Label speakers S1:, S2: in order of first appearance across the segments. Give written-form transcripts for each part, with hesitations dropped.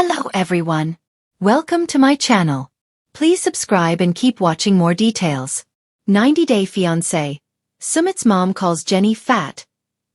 S1: Hello everyone. Welcome to my channel. Please subscribe and keep watching more details. 90-Day Fiancé. Sumit's mom calls Jenny fat.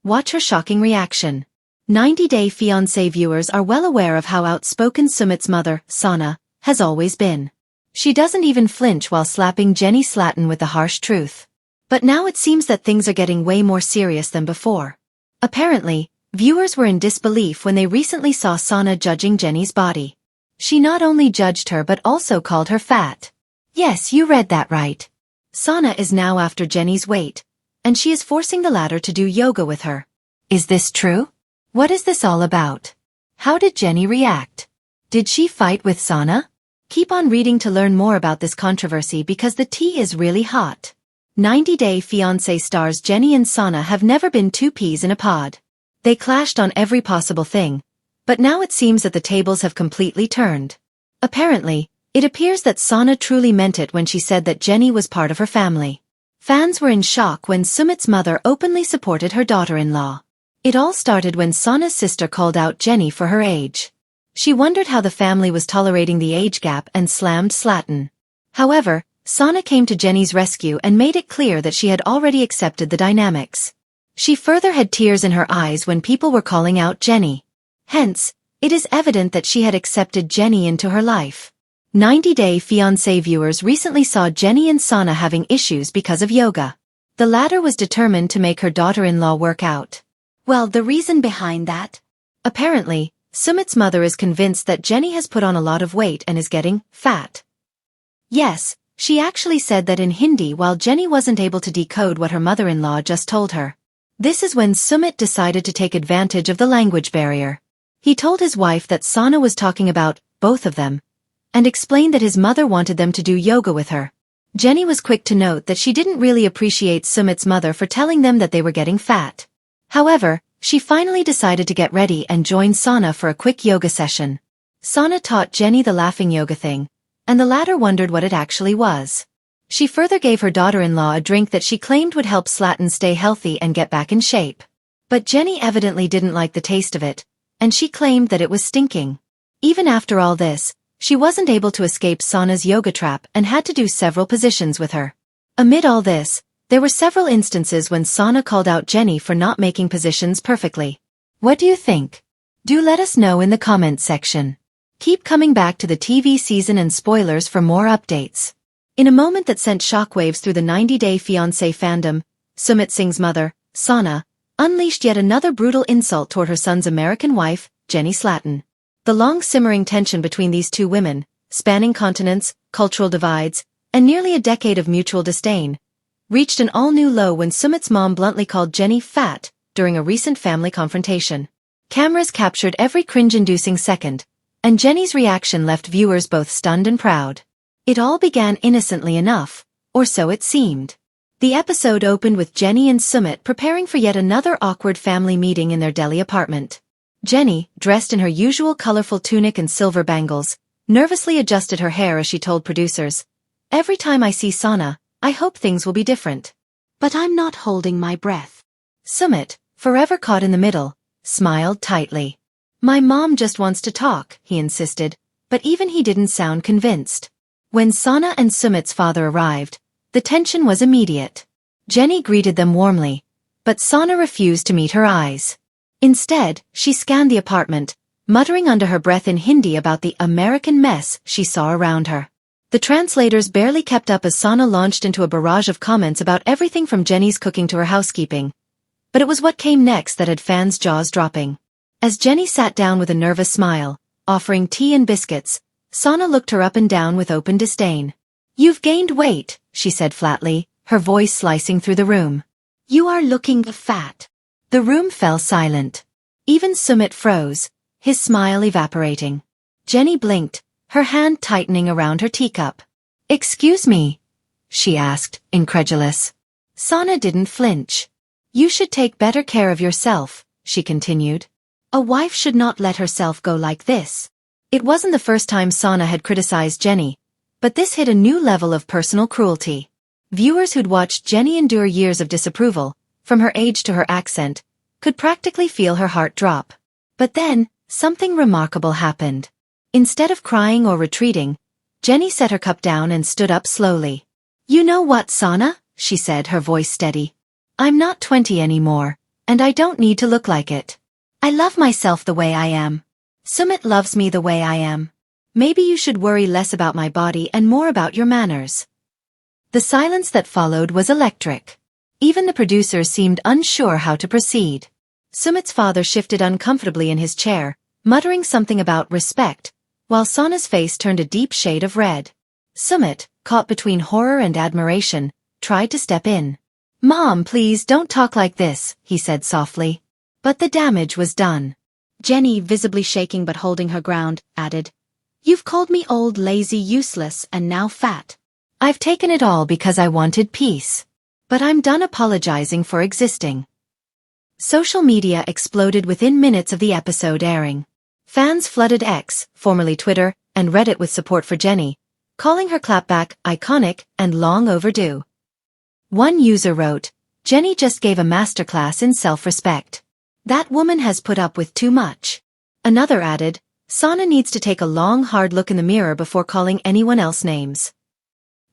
S1: Watch her shocking reaction. 90-Day Fiancé viewers are well aware of how outspoken Sumit's mother, Sana, has always been. She doesn't even flinch while slapping Jenny Slatin with the harsh truth. But now it seems that things are getting way more serious than before. Apparently, viewers were in disbelief when they recently saw Sana judging Jenny's body. She not only judged her but also called her fat. Yes, you read that right. Sana is now after Jenny's weight, and she is forcing the latter to do yoga with her. Is this true? What is this all about? How did Jenny react? Did she fight with Sana? Keep on reading to learn more about this controversy because the tea is really hot. 90-Day Fiancé stars Jenny and Sana have never been two peas in a pod. They clashed on every possible thing, but now it seems that the tables have completely turned. Apparently, it appears that Sana truly meant it when she said that Jenny was part of her family. Fans were in shock when Sumit's mother openly supported her daughter-in-law. It all started when Sana's sister called out Jenny for her age. She wondered how the family was tolerating the age gap and slammed Slatin. However, Sana came to Jenny's rescue and made it clear that she had already accepted the dynamics. She further had tears in her eyes when people were calling out Jenny. Hence, it is evident that she had accepted Jenny into her life. 90-Day Fiancé viewers recently saw Jenny and Sana having issues because of yoga. The latter was determined to make her daughter-in-law work out. Well, the reason behind that? Apparently, Sumit's mother is convinced that Jenny has put on a lot of weight and is getting fat. Yes, she actually said that in Hindi while Jenny wasn't able to decode what her mother-in-law just told her. This is when Sumit decided to take advantage of the language barrier. He told his wife that Sana was talking about both of them, and explained that his mother wanted them to do yoga with her. Jenny was quick to note that she didn't really appreciate Sumit's mother for telling them that they were getting fat. However, she finally decided to get ready and join Sana for a quick yoga session. Sana taught Jenny the laughing yoga thing, and the latter wondered what it actually was. She further gave her daughter-in-law a drink that she claimed would help Slatin stay healthy and get back in shape. But Jenny evidently didn't like the taste of it, and she claimed that it was stinking. Even after all this, she wasn't able to escape Sana's yoga trap and had to do several positions with her. Amid all this, there were several instances when Sana called out Jenny for not making positions perfectly. What do you think? Do let us know in the comments section. Keep coming back to the TV season and spoilers for more updates. In a moment that sent shockwaves through the 90-Day Fiancé fandom, Sumit Singh's mother, Sana, unleashed yet another brutal insult toward her son's American wife, Jenny Slatin. The long-simmering tension between these two women, spanning continents, cultural divides, and nearly a decade of mutual disdain, reached an all-new low when Sumit's mom bluntly called Jenny fat during a recent family confrontation. Cameras captured every cringe-inducing second, and Jenny's reaction left viewers both stunned and proud. It all began innocently enough, or so it seemed. The episode opened with Jenny and Sumit preparing for yet another awkward family meeting in their Delhi apartment. Jenny, dressed in her usual colorful tunic and silver bangles, nervously adjusted her hair as she told producers, "Every time I see Sana, I hope things will be different. But I'm not holding my breath." Sumit, forever caught in the middle, smiled tightly. "My mom just wants to talk," he insisted, but even he didn't sound convinced. When Sana and Sumit's father arrived, the tension was immediate. Jenny greeted them warmly, but Sana refused to meet her eyes. Instead, she scanned the apartment, muttering under her breath in Hindi about the American mess she saw around her. The translators barely kept up as Sana launched into a barrage of comments about everything from Jenny's cooking to her housekeeping. But it was what came next that had fans' jaws dropping. As Jenny sat down with a nervous smile, offering tea and biscuits, Sana looked her up and down with open disdain. "You've gained weight," she said flatly, her voice slicing through the room. "You are looking fat." The room fell silent. Even Sumit froze, his smile evaporating. Jenny blinked, her hand tightening around her teacup. "Excuse me?" she asked, incredulous. Sana didn't flinch. "You should take better care of yourself," she continued. "A wife should not let herself go like this." It wasn't the first time Sana had criticized Jenny, but this hit a new level of personal cruelty. Viewers who'd watched Jenny endure years of disapproval, from her age to her accent, could practically feel her heart drop. But then, something remarkable happened. Instead of crying or retreating, Jenny set her cup down and stood up slowly. "You know what, Sana?" she said, her voice steady. "I'm not 20 anymore, and I don't need to look like it. I love myself the way I am. Sumit loves me the way I am. Maybe you should worry less about my body and more about your manners." The silence that followed was electric. Even the producers seemed unsure how to proceed. Sumit's father shifted uncomfortably in his chair, muttering something about respect, while Sana's face turned a deep shade of red. Sumit, caught between horror and admiration, tried to step in. "Mom, please don't talk like this," he said softly. But the damage was done. Jenny, visibly shaking but holding her ground, added, "You've called me old, lazy, useless, and now fat. I've taken it all because I wanted peace. But I'm done apologizing for existing." Social media exploded within minutes of the episode airing. Fans flooded X, formerly Twitter, and Reddit with support for Jenny, calling her clapback iconic and long overdue. One user wrote, "Jenny just gave a masterclass in self-respect. That woman has put up with too much." Another added, "Sana needs to take a long, hard look in the mirror before calling anyone else names."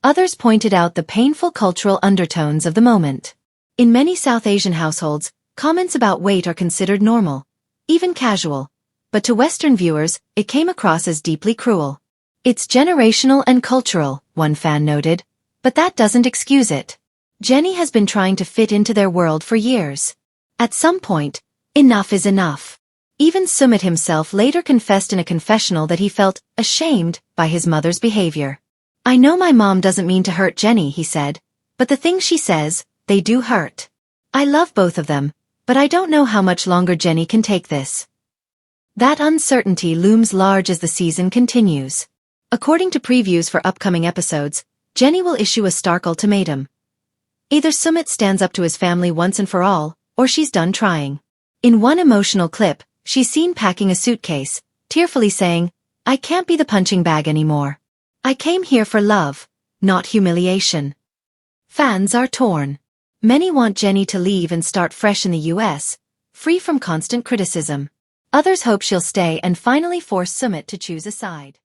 S1: Others pointed out the painful cultural undertones of the moment. In many South Asian households, comments about weight are considered normal, even casual. But to Western viewers, it came across as deeply cruel. "It's generational and cultural," one fan noted, "but that doesn't excuse it. Jenny has been trying to fit into their world for years. At some point, enough is enough." Even Sumit himself later confessed in a confessional that he felt ashamed by his mother's behavior. "I know my mom doesn't mean to hurt Jenny," he said, "but the things she says, they do hurt. I love both of them, but I don't know how much longer Jenny can take this." That uncertainty looms large as the season continues. According to previews for upcoming episodes, Jenny will issue a stark ultimatum. Either Sumit stands up to his family once and for all, or she's done trying. In one emotional clip, she's seen packing a suitcase, tearfully saying, "I can't be the punching bag anymore. I came here for love, not humiliation." Fans are torn. Many want Jenny to leave and start fresh in the US, free from constant criticism. Others hope she'll stay and finally force Sumit to choose a side.